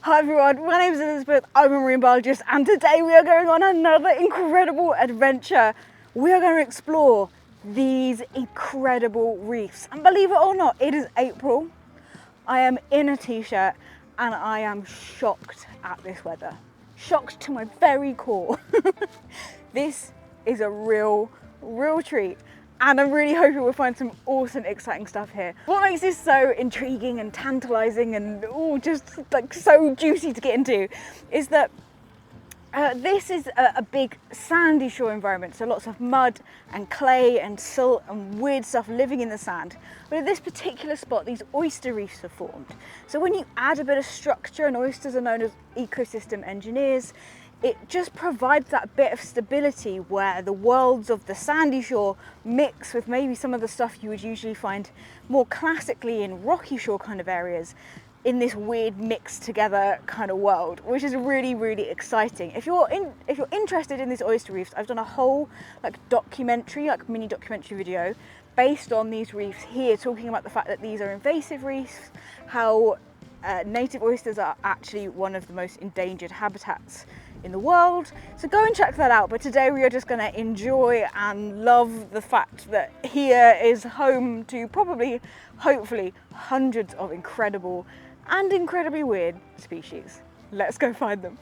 Hi everyone, my name is Elizabeth, I'm a marine biologist, and today we are going on another incredible adventure. We are going to explore these incredible reefs. And believe it or not, it is April. I am in a t-shirt and I am shocked at this weather. Shocked to my very core. This is a real treat. And I'm really hoping we'll find some awesome, exciting stuff here. What makes this so intriguing and tantalizing and just like so juicy to get into is that this is a big sandy shore environment. So lots of mud and clay and silt and weird stuff living in the sand. But at this particular spot, these oyster reefs are formed. So when you add a bit of structure, and oysters are known as ecosystem engineers, it just provides that bit of stability where the worlds of the sandy shore mix with maybe some of the stuff you would usually find more classically in rocky shore kind of areas in this weird mixed together kind of world, which is really exciting. If you're interested in these oyster reefs, I've done a whole mini documentary video based on these reefs here, talking about the fact that these are invasive reefs, how native oysters are actually one of the most endangered habitats in the world. So go and check that out. But today we are just going to enjoy and love the fact that here is home to hopefully hundreds of incredible and incredibly weird species. Let's go find them.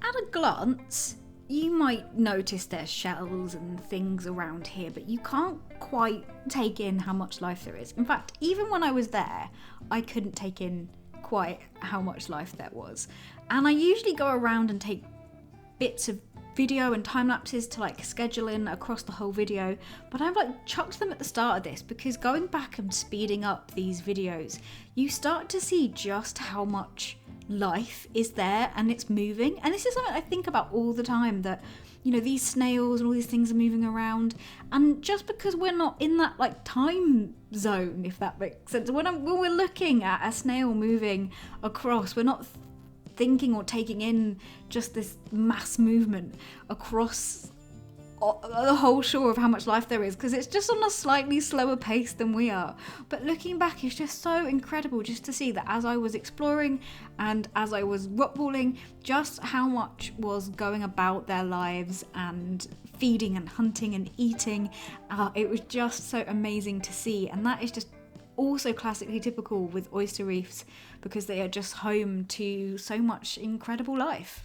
At a glance, you might notice there's shells and things around here, but you can't quite take in how much life there is. In fact, even when I was there, I couldn't take in quite how much life there was. And I usually go around and take bits of video and time lapses to like schedule in across the whole video, but I've like chucked them at the start of this because going back and speeding up these videos, you start to see just how much life is there and it's moving. And this is something I think about all the time, that you know, these snails and all these things are moving around, and just because we're not in that like time zone, if that makes sense, when we're looking at a snail moving across, we're not thinking or taking in just this mass movement across the whole shore of how much life there is, because it's just on a slightly slower pace than we are. But looking back, it's just so incredible just to see that as I was exploring and as I was rockballing, just how much was going about their lives and feeding and hunting and eating. It was just so amazing to see, and that is just also classically typical with oyster reefs because they are just home to so much incredible life.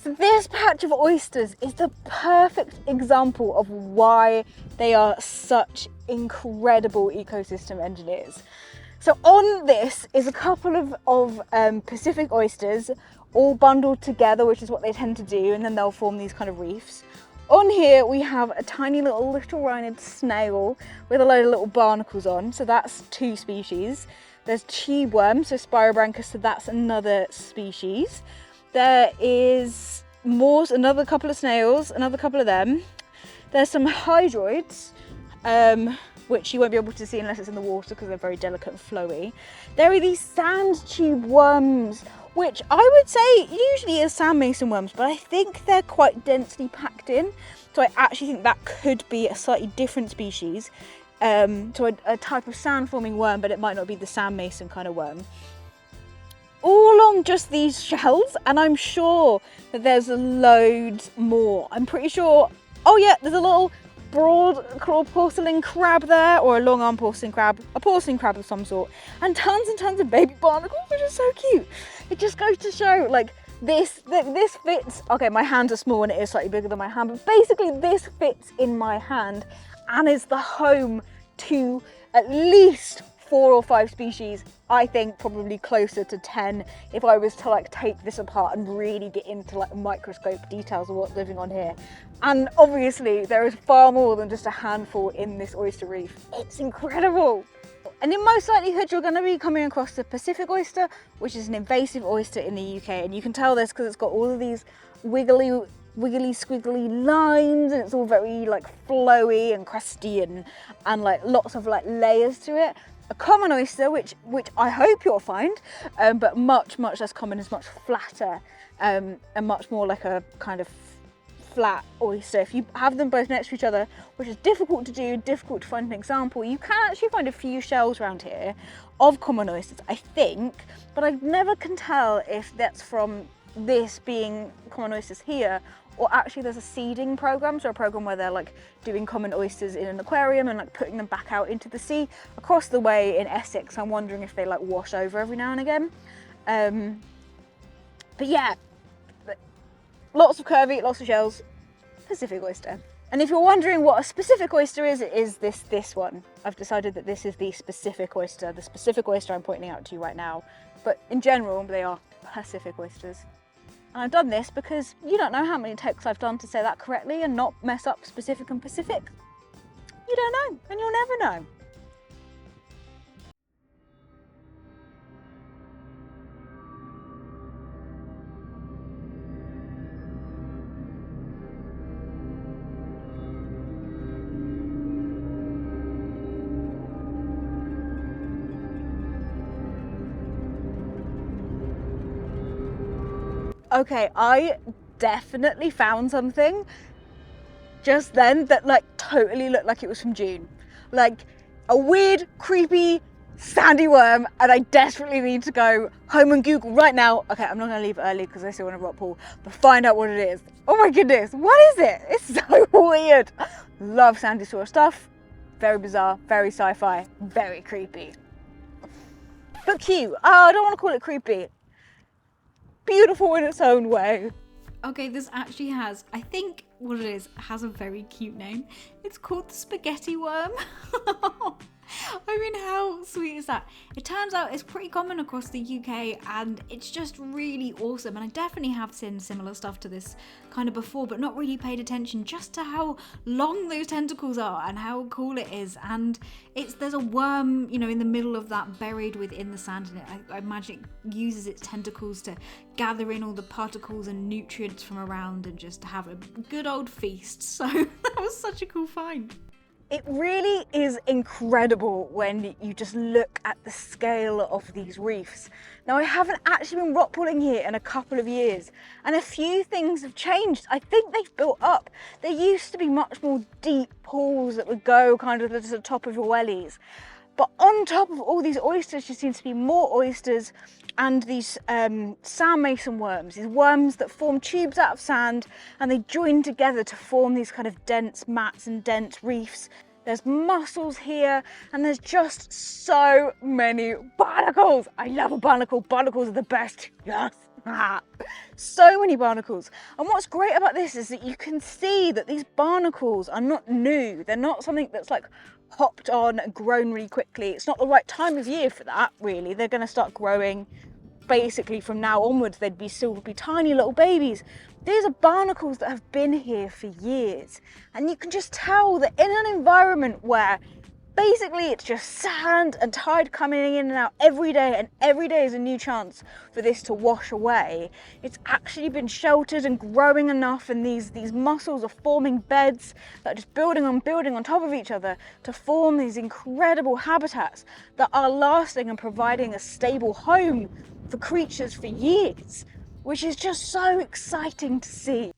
So this patch of oysters is the perfect example of why they are such incredible ecosystem engineers. So on this is a couple of Pacific oysters all bundled together, which is what they tend to do, and then they'll form these kind of reefs. On here we have a tiny little rhinid snail with a load of little barnacles on, so that's two species. There's tube worms, so Spirobranchus, so that's another species. There is more, another couple of snails, another couple of them. There's some hydroids, which you won't be able to see unless it's in the water because they're very delicate and flowy. There are these sand tube worms, which I would say usually is sand mason worms, but I think they're quite densely packed in. So I actually think that could be a slightly different species, to a type of sand forming worm, but it might not be the sand mason kind of worm. All along just these shells, and I'm sure that there's loads more. I'm pretty sure, oh yeah, there's a little broad claw porcelain crab there, or a long arm porcelain crab, a porcelain crab of some sort, and tons of baby barnacles, which is so cute. It just goes to show, like, this fits, okay, my hands are small and it is slightly bigger than my hand, but basically this fits in my hand and is the home to at least 4 or 5 species. I think probably closer to 10 if I was to like take this apart and really get into like microscope details of what's living on here. And obviously there is far more than just a handful in this oyster reef. It's incredible. And in most likelihood you're going to be coming across the Pacific oyster, which is an invasive oyster in the UK, and you can tell this because it's got all of these wiggly squiggly lines, and it's all very like flowy and crusty and like lots of like layers to it. A common oyster, which I hope you'll find, but much less common, is much flatter and much more like a kind of flat oyster, if you have them both next to each other, which is difficult to do, difficult to find an example, you can actually find a few shells around here of common oysters, I think, but I never can tell if that's from this being common oysters here, or actually there's a seeding program, so a program where they're like doing common oysters in an aquarium and like putting them back out into the sea. Across the way in Essex, I'm wondering if they like wash over every now and again. But yeah, lots of curvy, lots of shells, Pacific oyster. And if you're wondering what a specific oyster is, it is this one. I've decided that this is the specific oyster I'm pointing out to you right now. But in general, they are Pacific oysters. And I've done this because you don't know how many takes I've done to say that correctly and not mess up specific and Pacific. You don't know, and you'll never know. Okay, I definitely found something just then that like totally looked like it was from June. Like a weird, creepy, sandy worm, and I desperately need to go home and Google right now. Okay, I'm not gonna leave early because I still want to rock pool, but find out what it is. Oh my goodness, what is it? It's so weird. Love sandy sort of stuff. Very bizarre, very sci-fi, very creepy. But cute. Oh, I don't want to call it creepy. Beautiful in its own way. Okay, this actually has, I think what it is, has a very cute name. It's called the spaghetti worm. I mean, how sweet is that? It turns out it's pretty common across the UK and it's just really awesome. And I definitely have seen similar stuff to this kind of before, but not really paid attention just to how long those tentacles are and how cool it is. And there's a worm, you know, in the middle of that buried within the sand, and I imagine it uses its tentacles to gather in all the particles and nutrients from around and just have a good old feast. So that was such a cool find. It really is incredible when you just look at the scale of these reefs. Now, I haven't actually been rock pooling here in a couple of years, and a few things have changed. I think they've built up. There used to be much more deep pools that would go kind of to the top of your wellies. But on top of all these oysters, there seems to be more oysters and these sand mason worms, these worms that form tubes out of sand and they join together to form these kind of dense mats and dense reefs. There's mussels here and there's just so many barnacles. I love a barnacle. Barnacles are the best. Yes. So many barnacles. And what's great about this is that you can see that these barnacles are not new. They're not something that's like hopped on and grown really quickly. It's not the right time of year for that, really. They're going to start growing basically from now onwards. They'd be still be tiny little babies. These are barnacles that have been here for years, and you can just tell that in an environment where basically it's just sand and tide coming in and out every day, and every day is a new chance for this to wash away, it's actually been sheltered and growing enough, and these mussels are forming beds that are just building on top of each other to form these incredible habitats that are lasting and providing a stable home for creatures for years, which is just so exciting to see.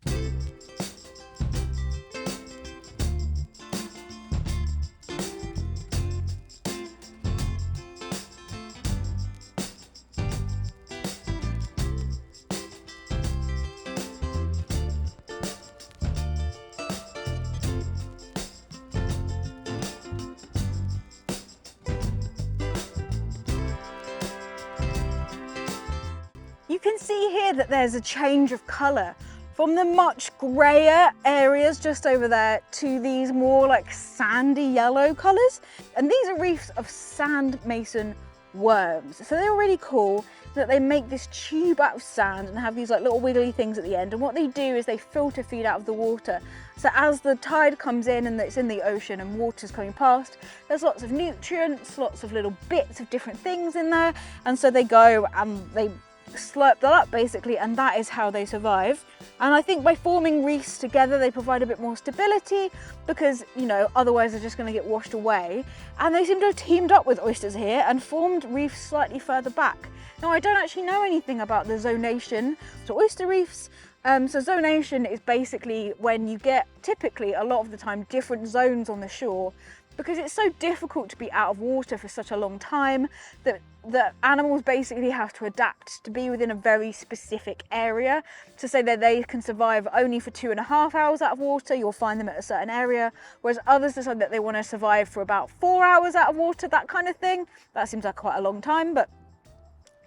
You can see here that there's a change of colour from the much greyer areas just over there to these more like sandy yellow colours. And these are reefs of sand mason worms. So they're really cool that they make this tube out of sand and have these like little wiggly things at the end. And what they do is they filter feed out of the water. So as the tide comes in and it's in the ocean and water's coming past, there's lots of nutrients, lots of little bits of different things in there. And so they go and they slurp that up basically, and that is how they survive. And I think by forming reefs together they provide a bit more stability, because you know otherwise they're just going to get washed away. And they seem to have teamed up with oysters here and formed reefs slightly further back. Now I don't actually know anything about the zonation to oyster reefs, So zonation is basically when you get, typically a lot of the time, different zones on the shore, because it's so difficult to be out of water for such a long time that animals basically have to adapt to be within a very specific area. To say that they can survive only for 2.5 hours out of water, you'll find them at a certain area, whereas others decide that they want to survive for about 4 hours out of water, that kind of thing. That seems like quite a long time, but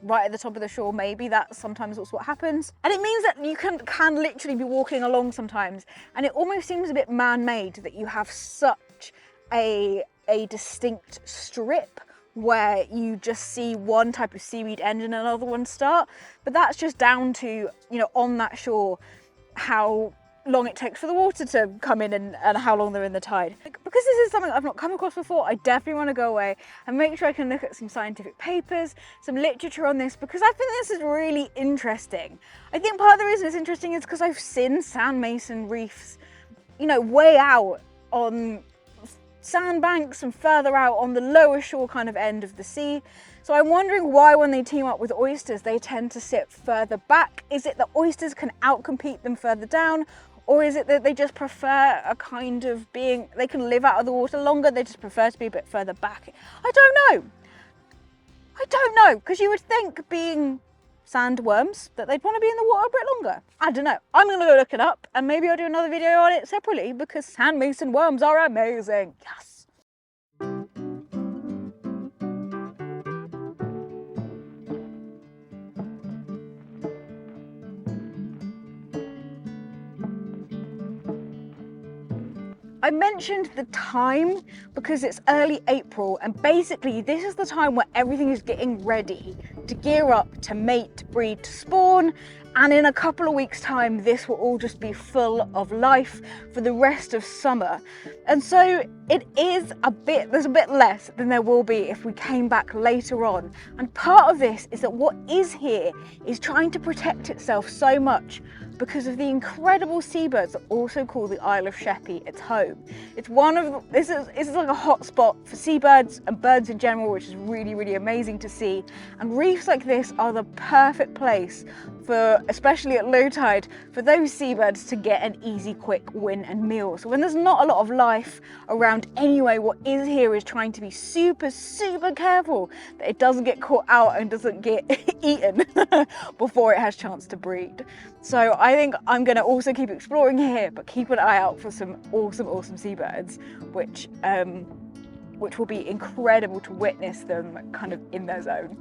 right at the top of the shore, maybe that's sometimes what happens. And it means that you can literally be walking along sometimes, and it almost seems a bit man-made that you have such a distinct strip where you just see one type of seaweed end and another one start. But that's just down to, you know, on that shore, how long it takes for the water to come in and how long they're in the tide. Because this is something I've not come across before, I definitely want to go away and make sure I can look at some scientific papers, some literature on this, because I think this is really interesting. I think part of the reason it's interesting is because I've seen sand mason reefs, you know, way out on sandbanks and further out on the lower shore kind of end of the sea. So I'm wondering why when they team up with oysters, they tend to sit further back. Is it that oysters can outcompete them further down? Or is it that they just prefer a kind of being, they can live out of the water longer, they just prefer to be a bit further back? I don't know, because you would think, being sandworms, that they'd want to be in the water a bit longer. I don't know. I'm going to go look it up, and maybe I'll do another video on it separately, because sand mason worms are amazing. Yes. I mentioned the time because it's early April, and basically this is the time where everything is getting ready to gear up to mate, to breed, to spawn, and in a couple of weeks' time this will all just be full of life for the rest of summer. And so it is there's a bit less than there will be if we came back later on. And part of this is that what is here is trying to protect itself so much because of the incredible seabirds that also call the Isle of Sheppey its home. It's this is like a hot spot for seabirds and birds in general, which is really, really amazing to see. And reefs like this are the perfect place for, especially at low tide, for those seabirds to get an easy, quick win and meal. So when there's not a lot of life around anyway, what is here is trying to be super, super careful that it doesn't get caught out and doesn't get eaten before it has a chance to breed. So I think I'm going to also keep exploring here, but keep an eye out for some awesome seabirds, which will be incredible to witness them kind of in their zone.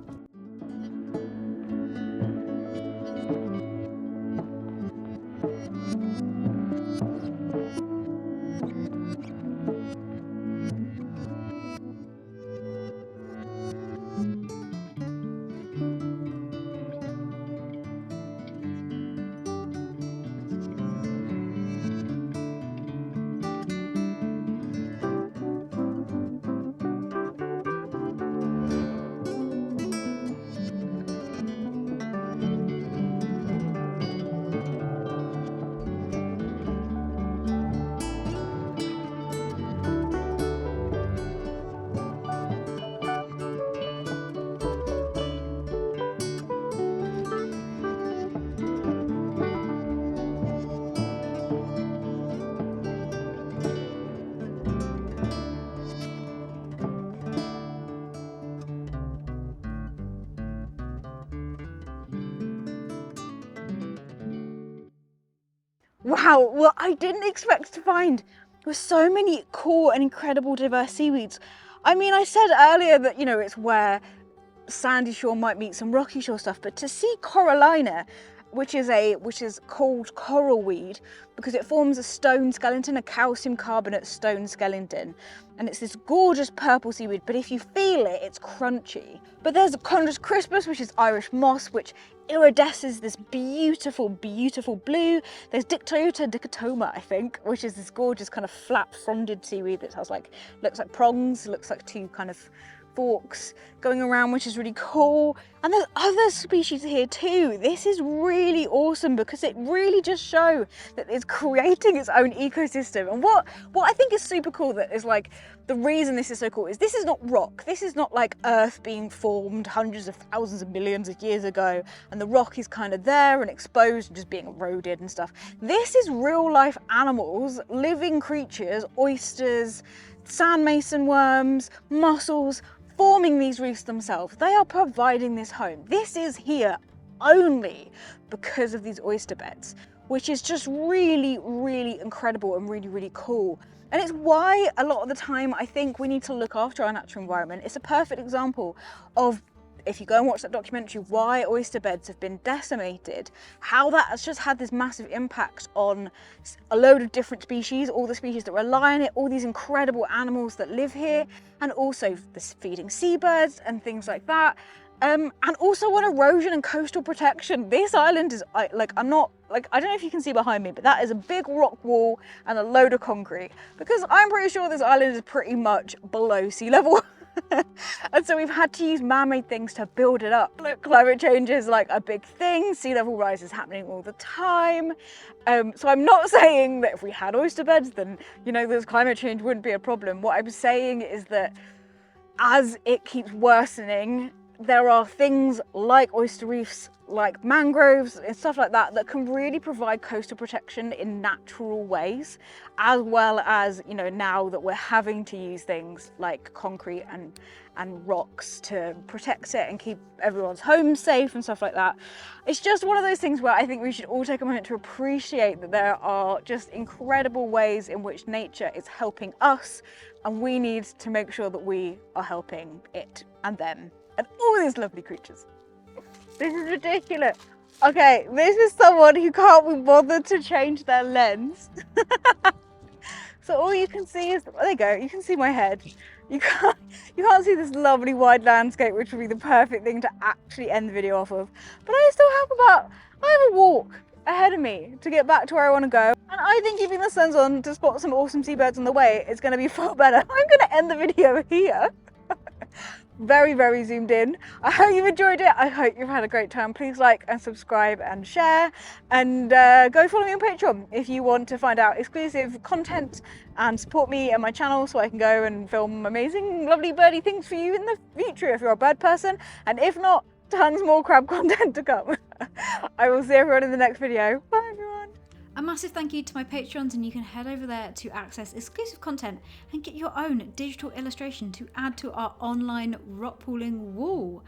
Wow, well, I didn't expect to find with so many cool and incredible diverse seaweeds. I mean, I said earlier that, you know, it's where sandy shore might meet some rocky shore stuff, but to see corallina, which is called coral weed because it forms a stone skeleton, a calcium carbonate stone skeleton, and it's this gorgeous purple seaweed, but if you feel it, it's crunchy. But there's Chondrus crispus, which is Irish moss, which iridesces this beautiful blue. There's Dictyota dichotoma, I think, which is this gorgeous kind of flat fronded seaweed that has looks like prongs, looks like two kind of forks going around, which is really cool. And there's other species here too. This is really awesome because it really just shows that it's creating its own ecosystem. And what I think is super cool, that is like, the reason this is so cool is this is not rock. This is not like Earth being formed hundreds of thousands of millions of years ago and the rock is kind of there and exposed and just being eroded and stuff. This is real life animals, living creatures, oysters, sand mason worms, mussels, forming these reefs themselves. They are providing this home. This is here only because of these oyster beds, which is just really, really incredible and really, really cool. And it's why a lot of the time I think we need to look after our natural environment. It's a perfect example of, if you go and watch that documentary, why oyster beds have been decimated, how that has just had this massive impact on a load of different species, all the species that rely on it, all these incredible animals that live here, and also this feeding seabirds and things like that. And also on erosion and coastal protection. This island is I don't know if you can see behind me, but that is a big rock wall and a load of concrete, because I'm pretty sure this island is pretty much below sea level. And so we've had to use man-made things to build it up. Look, climate change is like a big thing. Sea level rise is happening all the time. So I'm not saying that if we had oyster beds, then, you know, this climate change wouldn't be a problem. What I'm saying is that as it keeps worsening, there are things like oyster reefs, like mangroves and stuff like that, that can really provide coastal protection in natural ways, as well as, you know, now that we're having to use things like concrete and rocks to protect it and keep everyone's homes safe and stuff like that. It's just one of those things where I think we should all take a moment to appreciate that there are just incredible ways in which nature is helping us, and we need to make sure that we are helping it and them and all these lovely creatures. This is ridiculous. Okay, this is someone who can't be bothered to change their lens. So all you can see is, there you go, you can see my head. You can't see this lovely wide landscape, which would be the perfect thing to actually end the video off of. But I have a walk ahead of me to get back to where I want to go. And I think keeping the suns on to spot some awesome seabirds on the way is going to be far better. I'm going to end the video here. Very, very zoomed in. I hope you've enjoyed it. I hope you've had a great time. Please like and subscribe and share, and go follow me on Patreon if you want to find out exclusive content and support me and my channel, so I can go and film amazing, lovely birdie things for you in the future if you're a bird person. And if not, tons more crab content to come. I will see everyone in the next video. Bye everyone. A massive thank you to my patrons, and you can head over there to access exclusive content and get your own digital illustration to add to our online rock pooling wall.